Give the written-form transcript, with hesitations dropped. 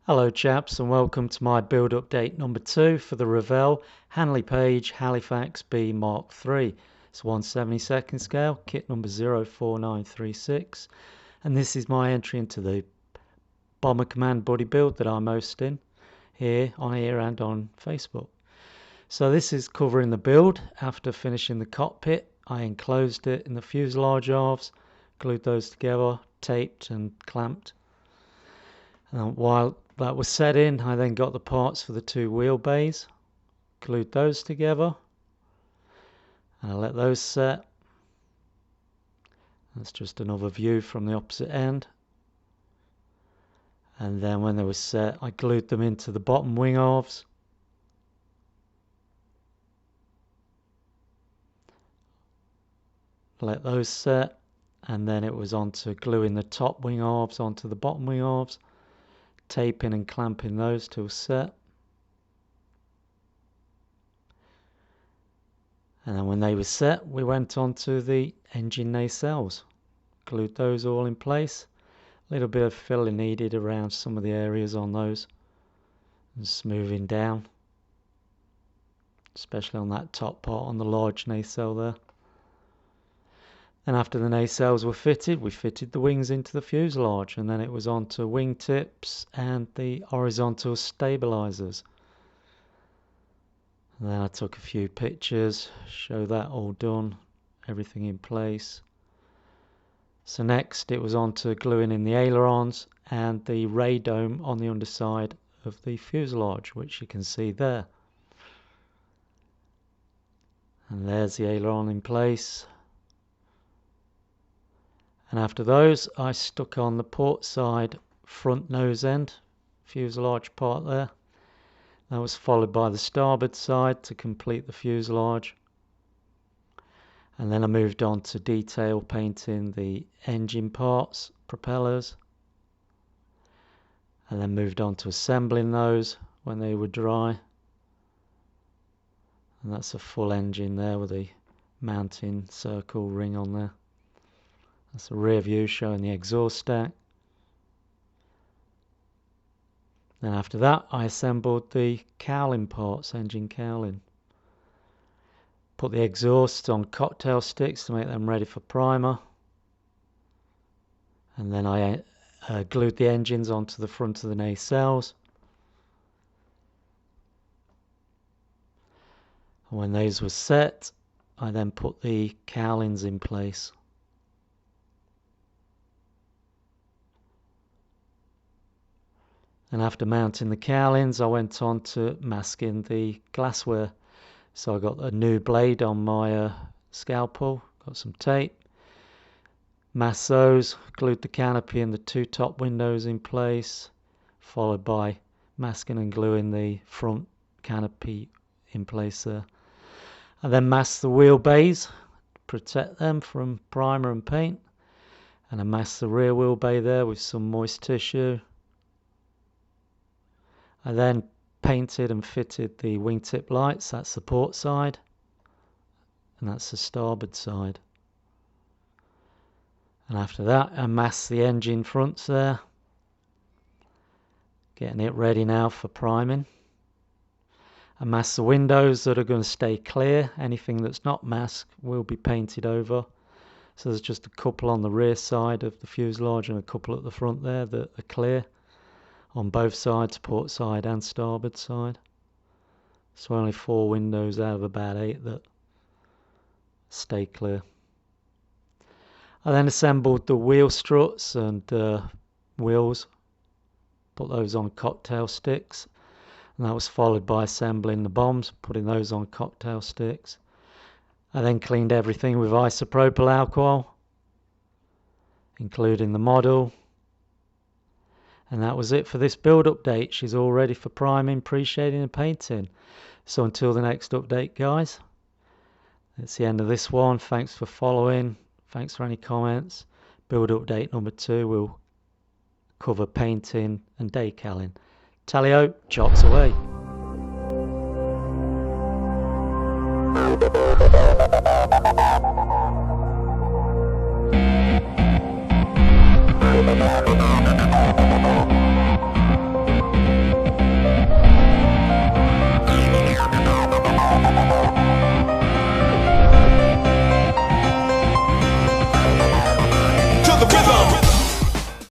Hello chaps, and welcome to my build update number 2 for the Revell Handley Page Halifax B.III. It's 1/72 scale, kit number 04936, and this is my entry into the Bomber Command buddy build that I'm hosting here and on Facebook. So this is covering the build. After finishing the cockpit, I enclosed it in the fuselage halves, glued those together, taped and clamped. And while that was set in, I then got the parts for the two wheel bays, glued those together, and I let those set. That's just another view from the opposite end. And then when they were set, I glued them into the bottom wing halves. Let those set, and then it was on to gluing the top wing halves onto the bottom wing halves, taping and clamping those till set. And then when they were set, we went on to the engine nacelles, glued those all in place. A little bit of filling needed around some of the areas on those, and smoothing down, especially on that top part on the large nacelle there. And after the nacelles were fitted, we fitted the wings into the fuselage, and then it was on to wing tips and the horizontal stabilizers. And then I took a few pictures, show that all done, everything in place. So next it was on to gluing in the ailerons and the radome on the underside of the fuselage, which you can see there. And there's the aileron in place. And after those, I stuck on the port side front nose end fuselage part there. That was followed by the starboard side to complete the fuselage. And then I moved on to detail painting the engine parts, propellers. And then moved on to assembling those when they were dry. And that's a full engine there with a mounting circle ring on there. That's a rear view showing the exhaust stack. Then after that, I assembled the cowling parts, engine cowling. Put the exhausts on cocktail sticks to make them ready for primer. And then I glued the engines onto the front of the nacelles. And when those were set, I then put the cowlings in place. And after mounting the cowlings, I went on to masking the glassware. So I got a new blade on my scalpel, got some tape, masked those, glued the canopy and the two top windows in place, followed by masking and gluing the front canopy in place there. I then masked the wheel bays, protect them from primer and paint, and I masked the rear wheel bay there with some moist tissue. I then painted and fitted the wingtip lights. That's the port side, and that's the starboard side. And after that, I masked the engine fronts there, getting it ready now for priming. I masked the windows that are going to stay clear. Anything that's not masked will be painted over. So there's just a couple on the rear side of the fuselage and a couple at the front there that are clear on both sides, port side and starboard side. So only 4 windows out of about 8 that stay clear. I then assembled the wheel struts and wheels, put those on cocktail sticks, and that was followed by assembling the bombs, putting those on cocktail sticks. I then cleaned everything with isopropyl alcohol, including the model. And that was it for this build update. She's all ready for priming, pre-shading and painting. So until the next update, guys, that's the end of this one. Thanks for following. Thanks for any comments. Build update number 2 will cover painting and decaling. Tally-ho, chops away.